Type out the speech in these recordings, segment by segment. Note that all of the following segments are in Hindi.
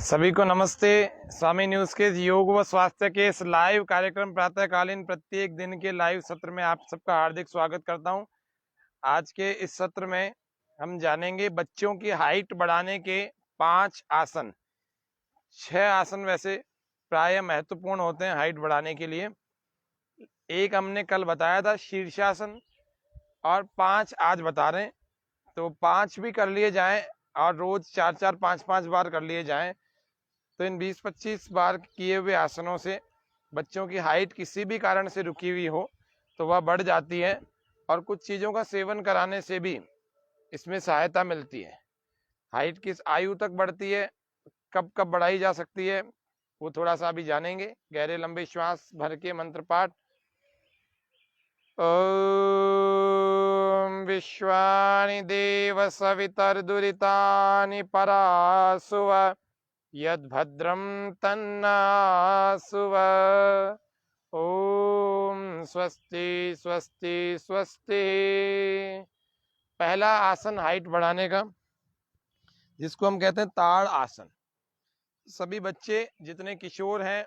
सभी को नमस्ते। स्वामी न्यूज के योग व स्वास्थ्य के इस लाइव कार्यक्रम प्रातःकालीन प्रत्येक दिन के लाइव सत्र में आप सबका हार्दिक स्वागत करता हूं। आज के इस सत्र में हम जानेंगे बच्चों की हाइट बढ़ाने के 5 आसन। 6 आसन वैसे प्राय महत्वपूर्ण होते हैं हाइट बढ़ाने के लिए। एक हमने कल बताया था शीर्षासन और 5 आज बता रहे हैं, तो 5 भी कर लिए जाएं और रोज 4-4 5-5 बार कर लिए जाएं तो इन 20-25 बार किए हुए आसनों से बच्चों की हाइट किसी भी कारण से रुकी हुई हो तो वह बढ़ जाती है और कुछ चीज़ों का सेवन कराने से भी इसमें सहायता मिलती है। हाइट किस आयु तक बढ़ती है, कब कब बढ़ाई जा सकती है, वो थोड़ा सा अभी जानेंगे। गहरे लंबे श्वास भर के मंत्र पाठ। ओम विश्वानि देव सवितर्दुरितानि परासुव यद्भद्रं तन्नासुव। ओम स्वस्ति स्वस्ति स्वस्ति। पहला आसन हाइट बढ़ाने का, जिसको हम कहते हैं ताड़ आसन। सभी बच्चे जितने किशोर हैं,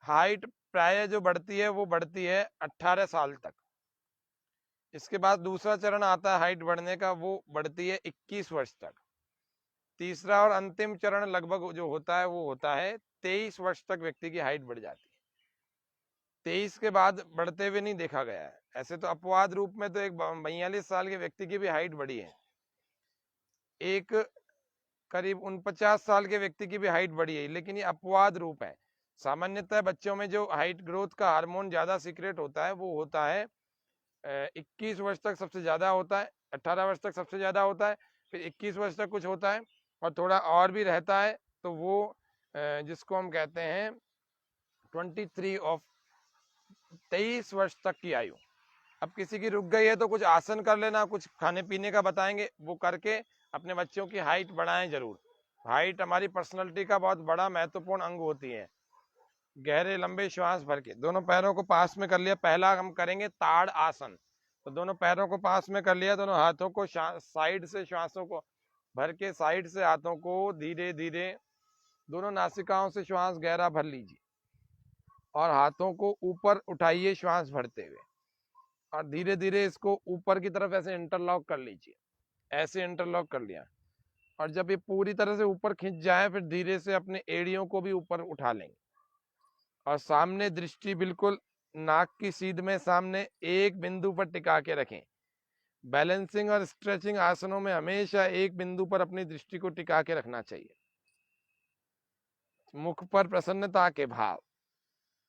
हाइट प्राय जो बढ़ती है वो बढ़ती है 18 साल तक। इसके बाद दूसरा चरण आता है हाइट बढ़ने का, वो बढ़ती है 21 वर्ष तक। तीसरा और अंतिम चरण लगभग जो होता है वो होता है 23 वर्ष तक व्यक्ति की हाइट बढ़ जाती है। 23 के बाद बढ़ते हुए नहीं देखा गया है। ऐसे तो अपवाद रूप में तो एक 42 साल के व्यक्ति की भी हाइट बढ़ी है, एक करीब 49 साल के व्यक्ति की भी हाइट बढ़ी है, लेकिन ये अपवाद रूप है। सामान्यतः बच्चों में जो हाइट ग्रोथ का हार्मोन ज्यादा सीक्रेट होता है वो होता है 21 वर्ष तक सबसे ज्यादा होता है, 18 वर्ष तक सबसे ज्यादा होता है, फिर 21 वर्ष तक कुछ होता है और थोड़ा और भी रहता है, तो वो जिसको हम कहते हैं 23 ऑफ 23 वर्ष तक की आयु। अब किसी की रुक गई है तो कुछ आसन कर लेना, कुछ खाने पीने का बताएंगे, वो करके अपने बच्चों की हाइट बढ़ाएं जरूर। हाइट हमारी पर्सनैलिटी का बहुत बड़ा महत्वपूर्ण अंग होती है। गहरे लंबे श्वास भर के दोनों पैरों को पास में कर लिया। पहला हम करेंगे ताड़ आसन, तो दोनों पैरों को पास में कर लिया, दोनों हाथों को साइड से श्वासों को भर के साइड से हाथों को धीरे धीरे दोनों नासिकाओं से श्वास गहरा भर लीजिए और हाथों को ऊपर उठाइए श्वास भरते हुए और धीरे धीरे इसको ऊपर की तरफ ऐसे इंटरलॉक कर लीजिए। ऐसे इंटरलॉक कर लिया और जब ये पूरी तरह से ऊपर खिंच जाए फिर धीरे से अपने एड़ियों को भी ऊपर उठा लेंगे और सामने दृष्टि बिल्कुल नाक की सीध में सामने एक बिंदु पर टिका के रखें। बैलेंसिंग और स्ट्रेचिंग आसनों में हमेशा एक बिंदु पर अपनी दृष्टि को टिका के रखना चाहिए। मुख पर प्रसन्नता के भाव,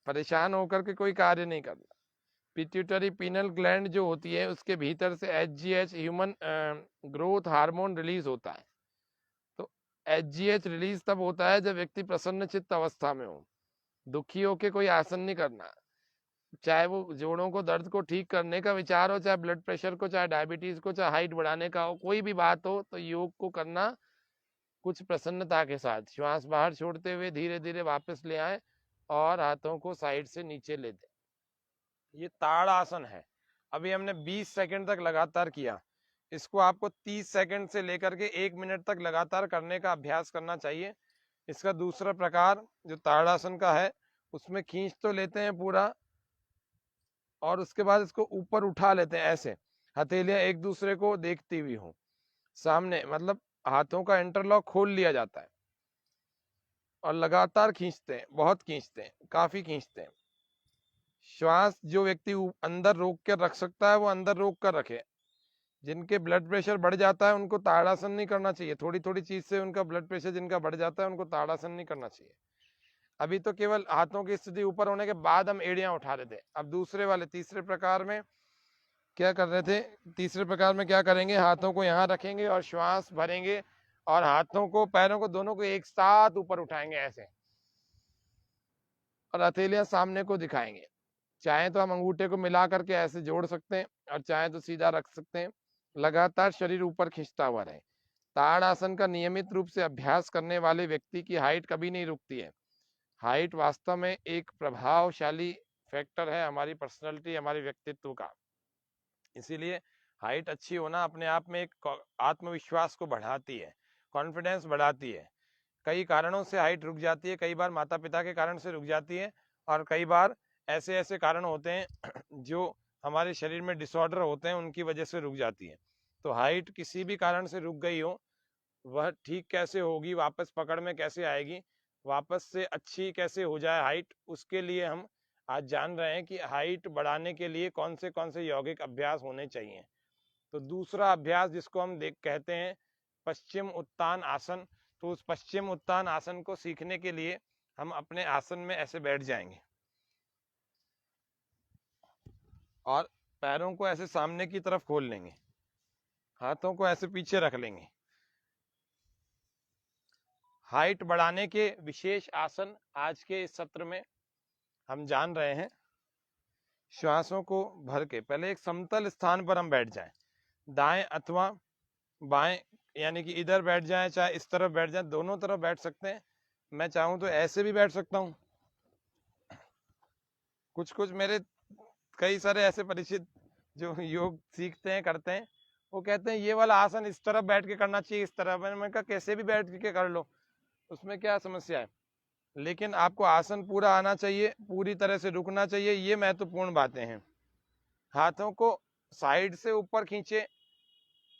परेशान होकर के कोई कार्य नहीं करना। पिट्यूटरी पीनल ग्लैंड जो होती है उसके भीतर से HGH human growth hormone release होता है। तो HGH रिलीज तब होता है जब व्यक्ति प्रसन्न चित्त अवस्था में हो। दुखी होके कोई आसन नहीं करना, चाहे वो जोड़ों को दर्द को ठीक करने का विचार हो, चाहे ब्लड प्रेशर को, चाहे डायबिटीज को, चाहे हाइट बढ़ाने का हो, कोई भी बात हो, तो योग को करना कुछ प्रसन्नता के साथ। श्वास बाहर छोड़ते हुए धीरे धीरे वापस ले आए और हाथों को साइड से नीचे ले दें। ये ताड़ आसन है। अभी हमने 20 सेकंड तक लगातार किया, इसको आपको 30 सेकंड से लेकर के 1 मिनट तक लगातार करने का अभ्यास करना चाहिए। इसका दूसरा प्रकार जो ताड़ासन का है, उसमें खींच तो लेते हैं पूरा और उसके बाद इसको ऊपर उठा लेते हैं ऐसे, हथेलियां एक दूसरे को देखती हुई हो सामने, मतलब हाथों का इंटरलॉक खोल लिया जाता है और लगातार खींचते हैं, बहुत खींचते हैं, काफी खींचते हैं। श्वास जो व्यक्ति अंदर रोक कर रख सकता है वो अंदर रोक कर रखे। जिनके ब्लड प्रेशर बढ़ जाता है उनको ताड़ासन नहीं करना चाहिए। थोड़ी थोड़ी चीज से उनका ब्लड प्रेशर जिनका बढ़ जाता है उनको ताड़ासन नहीं करना चाहिए। अभी तो केवल हाथों की स्थिति ऊपर होने के बाद हम एड़ियां उठा रहे थे। अब दूसरे वाले तीसरे प्रकार में क्या कर रहे थे, तीसरे प्रकार में क्या करेंगे, हाथों को यहाँ रखेंगे और श्वास भरेंगे और हाथों को पैरों को दोनों को एक साथ ऊपर उठाएंगे ऐसे और हथेलियां सामने को दिखाएंगे। चाहे तो हम अंगूठे को मिला करके ऐसे जोड़ सकते हैं और चाहे तो सीधा रख सकते हैं। लगातार शरीर ऊपर खींचता हुआ रहे। ताड़ आसन का नियमित रूप से अभ्यास करने वाले व्यक्ति की हाइट कभी नहीं रुकती है। हाइट वास्तव में एक प्रभावशाली फैक्टर है हमारी पर्सनैलिटी, हमारे व्यक्तित्व का। इसीलिए हाइट अच्छी होना अपने आप में एक आत्मविश्वास को बढ़ाती है, कॉन्फिडेंस बढ़ाती है। कई कारणों से हाइट रुक जाती है, कई बार माता पिता के कारण से रुक जाती है, और कई बार ऐसे ऐसे कारण होते हैं जो हमारे शरीर में डिसऑर्डर होते हैं, उनकी वजह से रुक जाती है। तो हाइट किसी भी कारण से रुक गई हो, वह ठीक कैसे होगी, वापस पकड़ में कैसे आएगी, वापस से अच्छी कैसे हो जाए हाइट, उसके लिए हम आज जान रहे हैं कि हाइट बढ़ाने के लिए कौन से यौगिक अभ्यास होने चाहिए। तो दूसरा अभ्यास जिसको हम देख कहते हैं पश्चिम उत्तान आसन। तो उस पश्चिम उत्तान आसन को सीखने के लिए हम अपने आसन में ऐसे बैठ जाएंगे और पैरों को ऐसे सामने की तरफ खोल लेंगे, हाथों को ऐसे पीछे रख लेंगे। हाइट बढ़ाने के विशेष आसन आज के इस सत्र में हम जान रहे हैं। श्वासों को भर के पहले एक समतल स्थान पर हम बैठ जाएं, दाएं अथवा बाएं, यानी कि इधर बैठ जाएं चाहे इस तरफ बैठ जाएं, दोनों तरफ बैठ सकते हैं। मैं चाहूं तो ऐसे भी बैठ सकता हूं। कुछ मेरे कई सारे ऐसे परिचित जो योग सीखते हैं करते हैं, वो कहते हैं ये वाला आसन इस तरफ बैठ के करना चाहिए, इस तरफ। मैंने कहा कैसे भी बैठ के कर लो, उसमें क्या समस्या है, लेकिन आपको आसन पूरा आना चाहिए, पूरी तरह से रुकना चाहिए, ये महत्वपूर्ण बातें हैं। हाथों को साइड से ऊपर खींचे,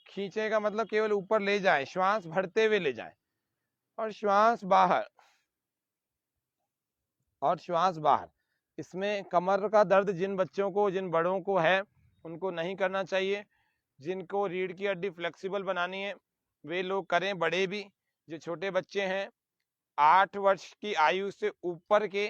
खींचे का मतलब केवल ऊपर ले जाए, श्वास भरते हुए ले जाए और श्वास बाहर और श्वास बाहर। इसमें कमर का दर्द जिन बच्चों को, जिन बड़ों को है, उनको नहीं करना चाहिए। जिनको रीढ़ की हड्डी फ्लेक्सिबल बनानी है वे लोग करें, बड़े भी। जो छोटे बच्चे हैं 8 वर्ष की आयु से ऊपर के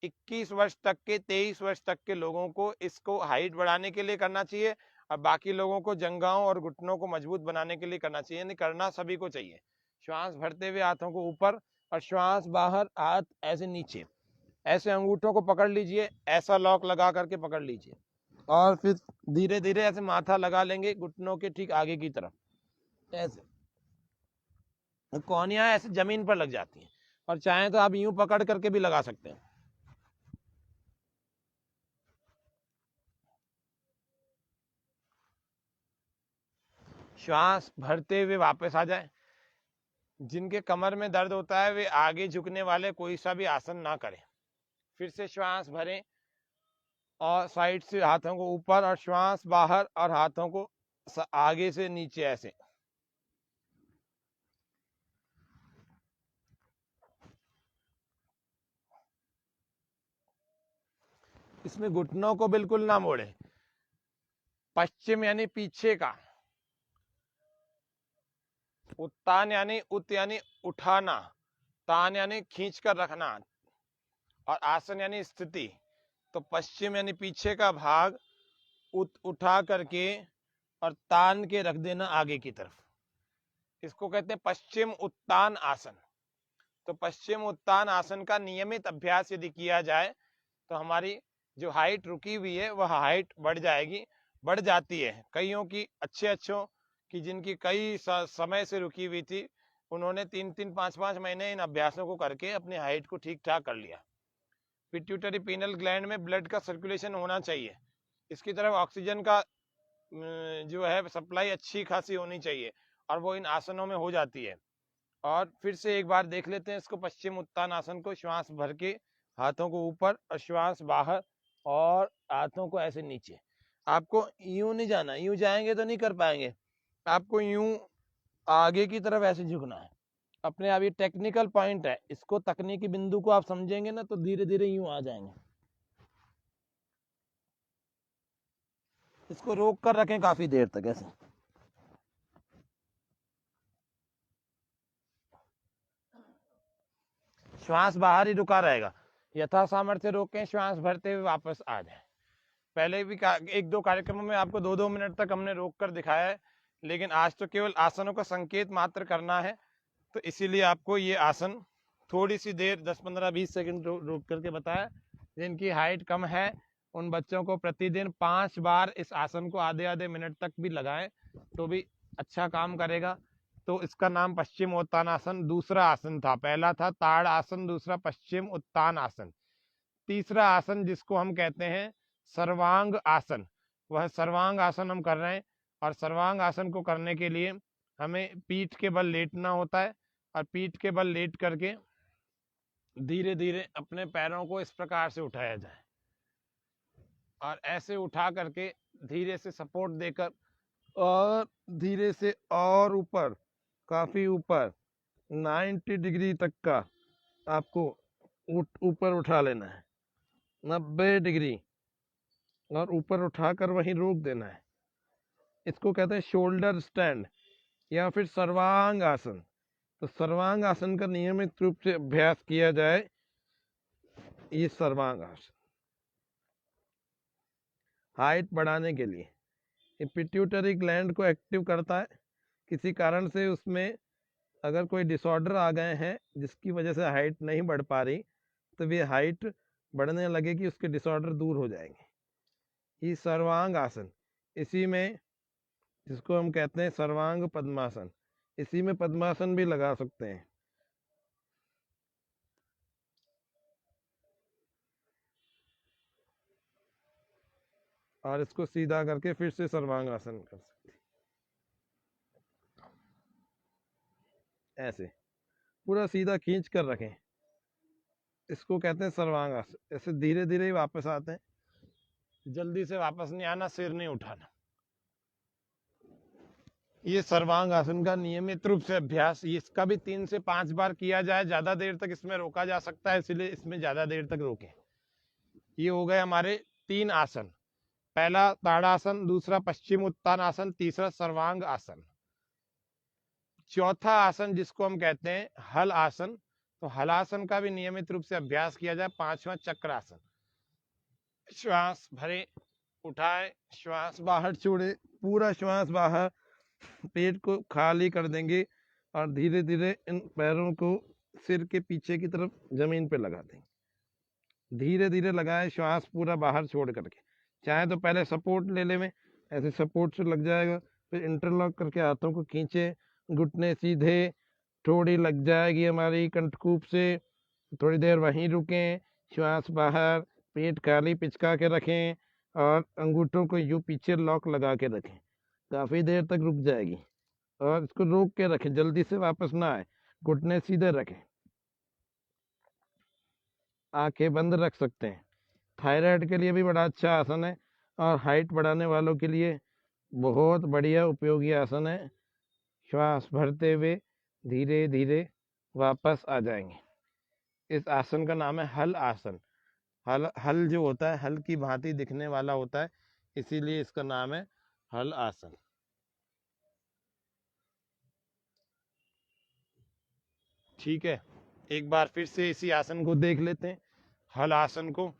21 वर्ष तक के 23 वर्ष तक के लोगों को इसको हाइट बढ़ाने के लिए करना चाहिए, और बाकी लोगों को जंघाओं और घुटनों को मजबूत बनाने के लिए करना चाहिए। यानी करना सभी को चाहिए। श्वास भरते हुए हाथों को ऊपर और श्वास बाहर, हाथ ऐसे नीचे, ऐसे अंगूठों को पकड़ लीजिए, ऐसा लॉक लगा करके पकड़ लीजिए, और फिर धीरे धीरे ऐसे माथा लगा लेंगे घुटनों के ठीक आगे की तरफ। ऐसे कोहनियां ऐसे जमीन पर लग जाती हैं, और चाहे तो आप यूं पकड़ करके भी लगा सकते हैं। श्वास भरते हुए वापस आ जाए। जिनके कमर में दर्द होता है वे आगे झुकने वाले कोई सा भी आसन ना करें। फिर से श्वास भरें और साइड से हाथों को ऊपर, और श्वास बाहर और हाथों को आगे से नीचे ऐसे। इसमें घुटनों को बिल्कुल ना मोड़े। पश्चिम यानी पीछे का, उत्तान यानी उठाना, तान यानी खींच कर रखना, और आसन यानी स्थिति। तो पश्चिम यानी पीछे का भाग उठा करके और तान के रख देना आगे की तरफ, इसको कहते हैं पश्चिम उत्तान आसन। तो पश्चिम उत्तान आसन का नियमित अभ्यास यदि किया जाए तो हमारी जो हाइट रुकी हुई है वह हाइट बढ़ जाएगी, बढ़ जाती है। कईयों की अच्छों की जिनकी कई समय से रुकी हुई थी, उन्होंने 3-3, 5-5 महीने इन अभ्यासों को करके अपनी हाइट को ठीक ठाक कर लिया। पिट्यूटरी पीनल ग्लैंड में ब्लड का सर्कुलेशन होना चाहिए, इसकी तरफ ऑक्सीजन का जो है सप्लाई अच्छी खासी होनी चाहिए, और वो इन आसनों में हो जाती है। और फिर से एक बार देख लेते हैं इसको, पश्चिम उत्तान आसन को। श्वास भर के हाथों को ऊपर और श्वास बाहर, और हाथों को ऐसे नीचे। आपको यूं नहीं जाना, यूं जाएंगे तो नहीं कर पाएंगे, आपको यूं आगे की तरफ ऐसे झुकना है अपने आप। ये टेक्निकल पॉइंट है, इसको तकनीकी बिंदु को आप समझेंगे ना तो धीरे धीरे यूं आ जाएंगे। इसको रोक कर रखें काफी देर तक ऐसे। श्वास बाहर ही रुका रहेगा, यथा सामर्थ्य रोकें, श्वास भरते हुए वापस आ जाए। पहले भी 1-2 कार्यक्रमों में आपको 2-2 मिनट तक हमने रोक कर दिखाया है, लेकिन आज तो केवल आसनों का संकेत मात्र करना है, तो इसीलिए आपको ये आसन थोड़ी सी देर 10-15-20 सेकंड रोक करके बताया। जिनकी हाइट कम है उन बच्चों को प्रतिदिन 5 बार इस आसन को आधे आधे मिनट तक भी लगाएं तो भी अच्छा काम करेगा। तो इसका नाम पश्चिम उत्तान आसन दूसरा आसन था। पहला था ताड़ आसन, दूसरा पश्चिम उत्तान आसन। तीसरा आसन जिसको हम कहते हैं सर्वांग आसन, वह सर्वांग आसन हम कर रहे हैं। और सर्वांग आसन को करने के लिए हमें पीठ के बल लेटना होता है, और पीठ के बल लेट करके धीरे धीरे अपने पैरों को इस प्रकार से उठाया जाए और ऐसे उठा करके धीरे से सपोर्ट देकर और धीरे से और ऊपर, काफी ऊपर 90 डिग्री तक का आपको ऊपर उठा लेना है, 90 डिग्री, और ऊपर उठाकर वहीं रोक देना है। इसको कहते हैं शोल्डर स्टैंड या फिर सर्वांग आसन। तो सर्वांग आसन का नियमित रूप से अभ्यास किया जाए। ये सर्वांग आसन हाइट बढ़ाने के लिए ये पिट्यूटरी ग्लैंड को एक्टिव करता है। किसी कारण से उसमें अगर कोई डिसऑर्डर आ गए हैं जिसकी वजह से हाइट नहीं बढ़ पा रही, तो वे हाइट बढ़ने लगेगी, उसके डिसऑर्डर दूर हो जाएंगे। ये सर्वांग आसन, इसी में जिसको हम कहते हैं सर्वांग पद्मासन, इसी में पद्मासन भी लगा सकते हैं। और इसको सीधा करके फिर से सर्वांग आसन कर सकते हैं। ऐसे पूरा सीधा खींच कर रखें, इसको कहते हैं सर्वांग आसन। ऐसे धीरे धीरे ही वापस आते हैं, जल्दी से वापस नहीं आना, सिर नहीं उठाना। ये सर्वांग आसन का नियमित रूप से अभ्यास, इसका भी 3 से 5 बार किया जाए। ज्यादा देर तक इसमें रोका जा सकता है, इसलिए इसमें ज्यादा देर तक रोकें। ये हो गए हमारे 3 आसन, पहला ताड़ासन, दूसरा पश्चिम उत्तानासन, तीसरा सर्वांग आसन। चौथा आसन जिसको हम कहते हैं हल आसन, तो हलासन का भी नियमित रूप से अभ्यास किया जाए। 5वां चक्रासन, श्वास भरे, उठाए, श्वास बाहर छोड़े, पूरा श्वास बाहर, पेट को खाली कर देंगे और धीरे धीरे इन पैरों को सिर के पीछे की तरफ जमीन पे लगा देंगे। धीरे धीरे लगाए, श्वास पूरा बाहर छोड़ करके। चाहे तो पहले सपोर्ट ले ले में, ऐसे सपोर्ट से लग जाएगा, फिर इंटरलॉक करके हाथों को खींचे, घुटने सीधे, थोड़ी लग जाएगी हमारी कंठकूप से, थोड़ी देर वहीं रुकें, श्वास बाहर, पेट खाली पिचका के रखें और अंगूठों को यूं पीछे लॉक लगा के रखें। काफी देर तक रुक जाएगी और इसको रोक के रखें, जल्दी से वापस ना आए। घुटने सीधे रखें, आंखें बंद रख सकते हैं। थायराइड के लिए भी बड़ा अच्छा आसन है और हाइट बढ़ाने वालों के लिए बहुत बढ़िया उपयोगी आसन है। श्वास भरते हुए धीरे धीरे वापस आ जाएंगे। इस आसन का नाम है हल आसन। हल जो होता है, हल की भांति दिखने वाला होता है, इसीलिए इसका नाम है हल आसन। ठीक है, एक बार फिर से इसी आसन को देख लेते हैं, हल आसन को।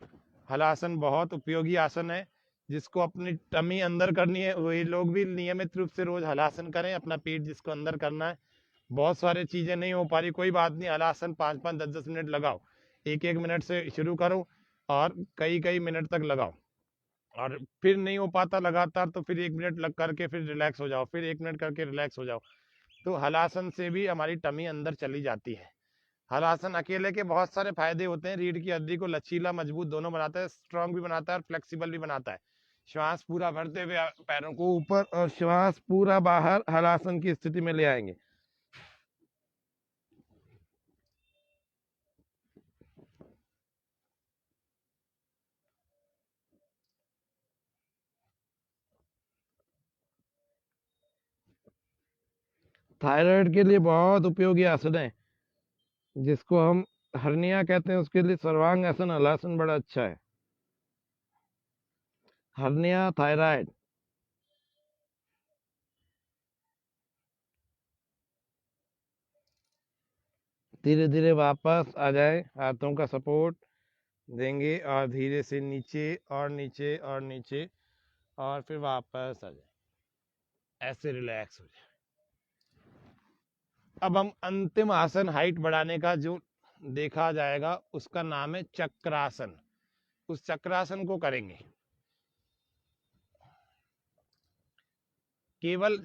हल आसन बहुत उपयोगी आसन है। जिसको अपनी टमी अंदर करनी है वही लोग भी नियमित रूप से रोज हलासन करें। अपना पेट जिसको अंदर करना है, बहुत सारी चीजें नहीं हो पा रही, कोई बात नहीं, हलासन 5-5, 10-10 मिनट लगाओ। 1-1 मिनट से शुरू करो और कई कई मिनट तक लगाओ। और फिर नहीं हो पाता लगातार तो फिर 1 मिनट लग करके फिर रिलैक्स हो जाओ, फिर 1 मिनट करके रिलैक्स हो जाओ। तो हलासन से भी हमारी टमी अंदर चली जाती है। हलासन अकेले के बहुत सारे फायदे होते हैं। रीढ़ की हड्डी को लचीला मजबूत दोनों बनाता है, स्ट्रांग भी बनाता है और फ्लेक्सिबल भी बनाता है। श्वास पूरा भरते हुए पैरों को ऊपर और श्वास पूरा बाहर हलासन की स्थिति में ले आएंगे। थायराइड के लिए बहुत उपयोगी आसन है, जिसको हम हर्निया कहते हैं, उसके लिए सर्वांग आसन, हलासन बड़ा अच्छा है। हर्निया, थायराइड, धीरे धीरे वापस आ जाए, हाथों का सपोर्ट देंगे और धीरे से नीचे और नीचे और नीचे और फिर वापस आ जाए, ऐसे रिलैक्स हो जाए। अब हम अंतिम आसन हाइट बढ़ाने का जो देखा जाएगा उसका नाम है चक्रासन। उस चक्रासन को करेंगे। केवल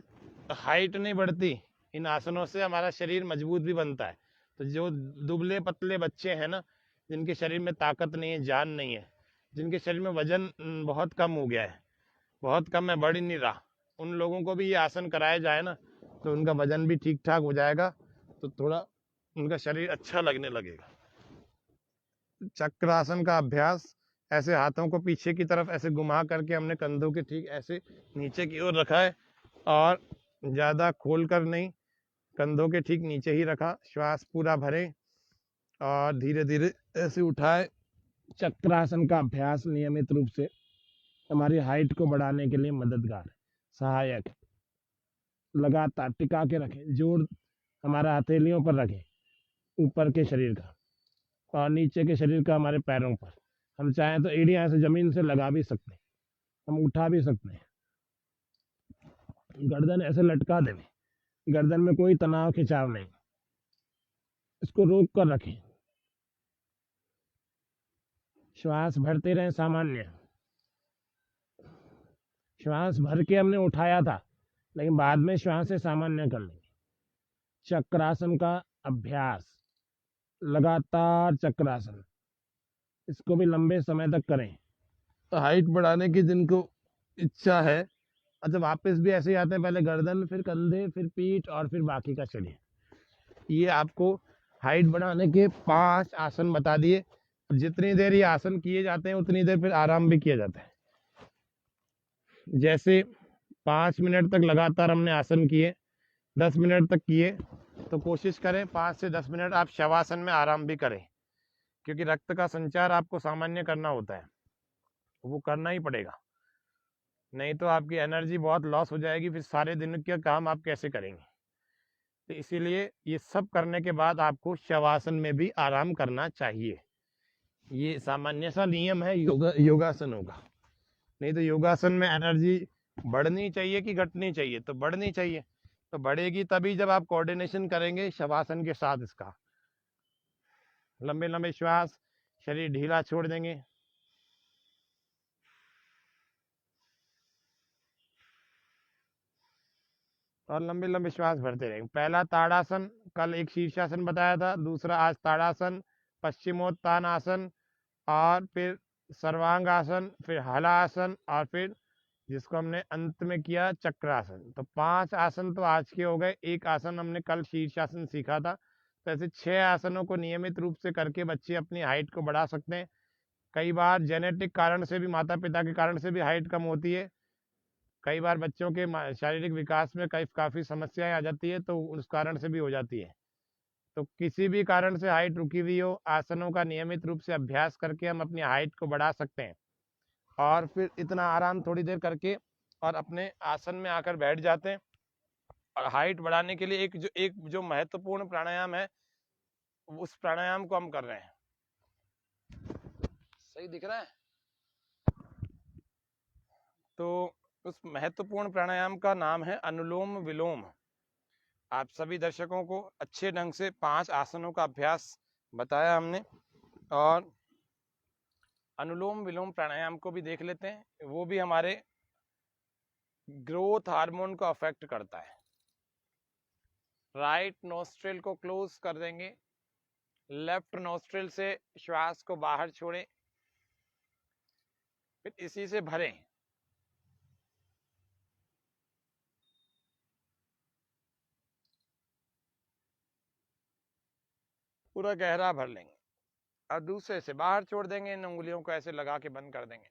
हाइट नहीं बढ़ती, इन आसनों से हमारा शरीर मजबूत भी बनता है। तो जो दुबले पतले बच्चे हैं ना, जिनके शरीर में ताकत नहीं है, जान नहीं है, जिनके शरीर में वजन बहुत कम हो गया है, बहुत कम है, बढ़ ही नहीं रहा, उन लोगों को भी ये आसन कराया जाए ना तो उनका वजन भी ठीक ठाक हो जाएगा। तो थोड़ा उनका शरीर अच्छा लगने लगेगा। चक्रासन का अभ्यास, ऐसे हाथों को पीछे की तरफ ऐसे घुमा करके हमने कंधों के ठीक ऐसे नीचे की ओर रखा है और ज़्यादा खोल कर नहीं, कंधों के ठीक नीचे ही रखा। श्वास पूरा भरें और धीरे धीरे ऐसे उठाए। चक्रासन का अभ्यास नियमित रूप से हमारी हाइट को बढ़ाने के लिए मददगार है, सहायक है। लगातार टिका के रखें, जोर हमारा हथेलियों पर रखें, ऊपर के शरीर का, और नीचे के शरीर का हमारे पैरों पर। हम चाहें तो एड़ियां ऐसे जमीन से लगा भी सकते हैं, हम उठा भी सकते हैं। गर्दन ऐसे लटका दें, गर्दन में कोई तनाव खिंचाव नहीं, इसको रोक कर रखें। श्वास भरते रहें सामान्य। श्वास भर के हमने उठाया था, लेकिन बाद में श्वास से सामान्य कर लेंगे। चक्रासन का अभ्यास, लगातार चक्रासन, इसको भी लंबे समय तक करें। तो हाइट बढ़ाने की जिनको इच्छा है, अच्छा वापस भी ऐसे ही आते हैं, पहले गर्दन, फिर कंधे, फिर पीठ और फिर बाकी का शरीर। ये आपको हाइट बढ़ाने के 5 आसन बता दिए। जितनी देर ये आसन किए जाते हैं उतनी देर फिर आराम भी किया जाता है। जैसे 5 मिनट तक लगातार हमने आसन किए, 10 मिनट तक किए, तो कोशिश करें 5 से 10 मिनट आप शवासन में आराम भी करें, क्योंकि रक्त का संचार आपको सामान्य करना होता है, वो करना ही पड़ेगा, नहीं तो आपकी एनर्जी बहुत लॉस हो जाएगी, फिर सारे दिन के काम आप कैसे करेंगे। तो इसीलिए ये सब करने के बाद आपको शवासन में भी आराम करना चाहिए। ये सामान्य सा नियम है योगासनों का। नहीं तो योगासन में एनर्जी बढ़नी चाहिए कि घटनी चाहिए, तो बढ़नी चाहिए, तो बढ़ेगी तभी जब आप कोऑर्डिनेशन करेंगे शवासन के साथ इसका। लंबे लंबे श्वास, शरीर ढीला छोड़ देंगे। और लंबे लंबे श्वास भरते रहेंगे। पहला ताड़ासन, कल एक शीर्षासन बताया था, दूसरा आज ताड़ासन, पश्चिमोत्तानासन, और फिर सर्वांगासन, फिर हलासन, और फिर जिसको हमने अंत में किया चक्रासन। तो 5 आसन तो आज के हो गए, एक आसन हमने कल शीर्षासन सीखा था। तो ऐसे 6 आसनों को नियमित रूप से करके बच्चे अपनी हाइट को बढ़ा सकते हैं। कई बार जेनेटिक कारण से भी, माता पिता के कारण से भी हाइट कम होती है। कई बार बच्चों के शारीरिक विकास में काफ़ी समस्याएं आ जाती है, तो उस कारण से भी हो जाती है। तो किसी भी कारण से हाइट रुकी हुई हो, आसनों का नियमित रूप से अभ्यास करके हम अपनी हाइट को बढ़ा सकते हैं। और फिर इतना आराम थोड़ी देर करके और अपने आसन में आकर बैठ जाते हैं। और हाइट बढ़ाने के लिए एक जो महत्वपूर्ण प्राणायाम है, उस प्राणायाम को हम कर रहे हैं। सही दिख रहा है? तो उस महत्वपूर्ण प्राणायाम का नाम है अनुलोम विलोम। आप सभी दर्शकों को अच्छे ढंग से 5 आसनों का अभ्यास बताया हमने, और अनुलोम विलोम प्राणायाम को भी देख लेते हैं। वो भी हमारे ग्रोथ हार्मोन को अफेक्ट करता है। राइट नोस्ट्रिल को क्लोज कर देंगे, लेफ्ट नोस्ट्रिल से श्वास को बाहर छोड़ें, फिर इसी से भरें। पूरा गहरा भर लेंगे और दूसरे से बाहर छोड़ देंगे। इन उंगलियों को ऐसे लगा के बंद कर देंगे।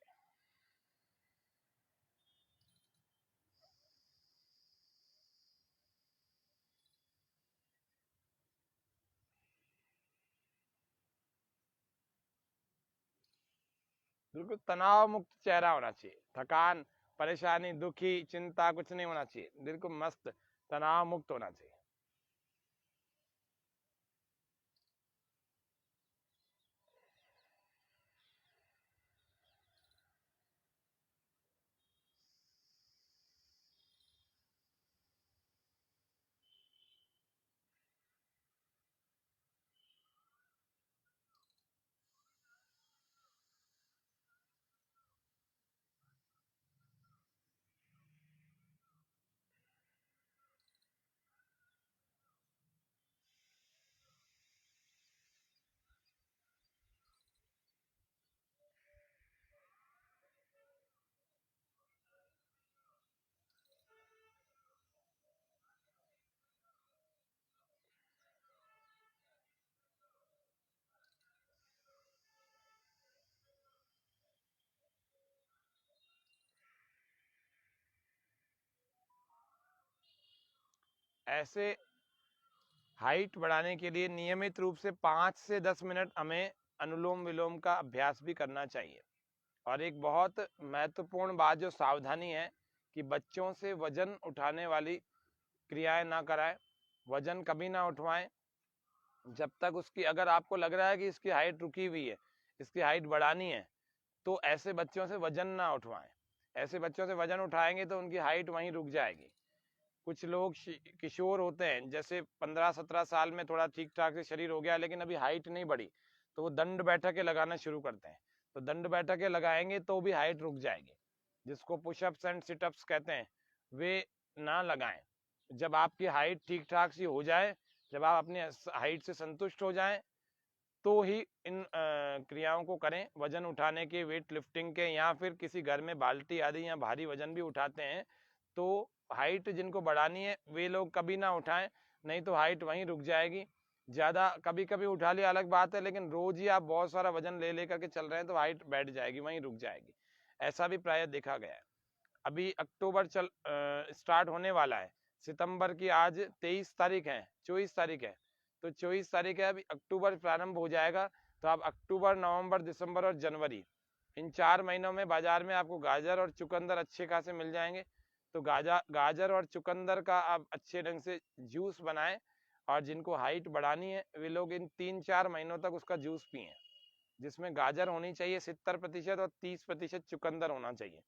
बिल्कुल तनाव मुक्त चेहरा होना चाहिए। थकान, परेशानी, दुखी, चिंता कुछ नहीं होना चाहिए। बिल्कुल मस्त तनाव मुक्त होना चाहिए। ऐसे हाइट बढ़ाने के लिए नियमित रूप से 5 से 10 मिनट हमें अनुलोम विलोम का अभ्यास भी करना चाहिए। और एक बहुत महत्वपूर्ण बात जो सावधानी है कि बच्चों से वजन उठाने वाली क्रियाएं ना कराएं, वजन कभी ना उठवाएं जब तक उसकी, अगर आपको लग रहा है कि इसकी हाइट रुकी हुई है, इसकी हाइट बढ़ानी है, तो ऐसे बच्चों से वजन ना उठवाएं। ऐसे बच्चों से वजन उठाएंगे तो उनकी हाइट वहीं रुक जाएगी। कुछ लोग किशोर होते हैं, जैसे 15-17 साल में थोड़ा ठीक ठाक से शरीर हो गया लेकिन अभी हाइट नहीं बढ़ी, तो वो दंड बैठकें लगाना शुरू करते हैं। तो दंड बैठकें लगाएंगे तो भी हाइट रुक जाएगी, जिसको पुशअप्स एंड सिटअप्स कहते हैं, वे ना लगाएं। जब आपकी हाइट ठीक ठाक सी हो जाए, जब आप अपनी हाइट से संतुष्ट हो जाएं, तो ही इन क्रियाओं को करें। वजन उठाने के, वेट लिफ्टिंग के, या फिर किसी घर में बाल्टी आदि या भारी वजन भी उठाते हैं, तो हाइट जिनको बढ़ानी है वे लोग कभी ना उठाएं, नहीं तो हाइट वहीं रुक जाएगी। ज्यादा कभी कभी उठा लिया अलग बात है, लेकिन रोज ही आप बहुत सारा वजन ले लेकर के चल रहे हैं तो हाइट बैठ जाएगी, वहीं रुक जाएगी। ऐसा भी प्राय देखा गया है। अभी अक्टूबर स्टार्ट होने वाला है। सितंबर की आज 23 तारीख है, 24 तारीख है, तो 24 तारीख है, अभी अक्टूबर प्रारंभ हो जाएगा। तो आप अक्टूबर, नवंबर, दिसंबर और जनवरी, इन 4 महीनों में बाजार में आपको गाजर और चुकंदर अच्छे खासे मिल जाएंगे। तो गाजर और चुकंदर का आप अच्छे ढंग से जूस बनाएं, और जिनको हाइट बढ़ानी है वे लोग इन 3-4 महीनों तक उसका जूस पिए, जिसमें गाजर होनी चाहिए 70% और 30% चुकंदर होना चाहिए।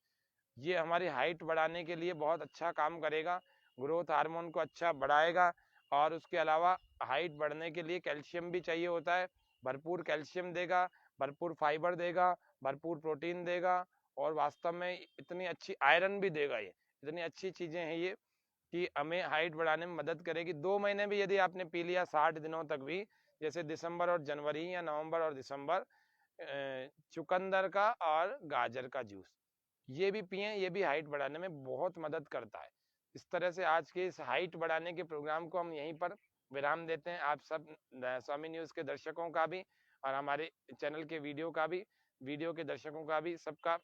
ये हमारी हाइट बढ़ाने के लिए बहुत अच्छा काम करेगा, ग्रोथ हार्मोन को अच्छा बढ़ाएगा। और उसके अलावा हाइट बढ़ने के लिए कैल्शियम भी चाहिए होता है, भरपूर कैल्शियम देगा, भरपूर फाइबर देगा, भरपूर प्रोटीन देगा, और वास्तव में इतनी अच्छी आयरन भी देगा। ये इतनी अच्छी चीजें हैं ये कि हमें हाइट बढ़ाने में मदद करेगी। 2 महीने भी यदि आपने पी लिया 60 दिनों तक भी, जैसे दिसंबर और जनवरी या नवंबर और दिसंबर, चुकंदर का और गाजर का जूस ये भी पिए, ये भी हाइट बढ़ाने में बहुत मदद करता है। इस तरह से आज के इस हाइट बढ़ाने के प्रोग्राम को हम यहीं पर विराम देते हैं। आप सब स्वामी न्यूज के दर्शकों का भी और हमारे चैनल के वीडियो के दर्शकों का भी सबका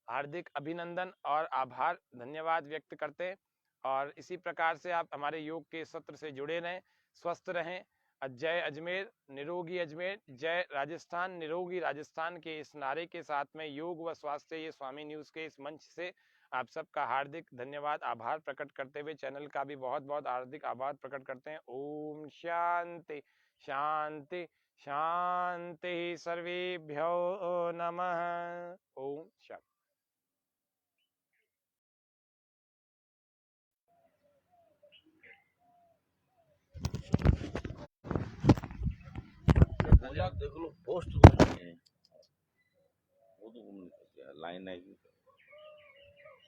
हार्दिक अभिनंदन और आभार, धन्यवाद व्यक्त करते हैं। और इसी प्रकार से आप हमारे योग के सत्र से जुड़े रहें, स्वस्थ रहें। जय अजमेर, निरोगी अजमेर, जय राजस्थान, निरोगी राजस्थान के इस नारे के साथ में योग व स्वास्थ्य, ये स्वामी न्यूज के इस मंच से आप सबका हार्दिक धन्यवाद, आभार प्रकट करते हुए चैनल का भी बहुत बहुत हार्दिक आभार प्रकट करते हैं। ओम शांति शांति शांति, सर्वेभ्यो नमः। ओम शांति। देख लो पोस्ट नहीं है, वो तो लाइन आई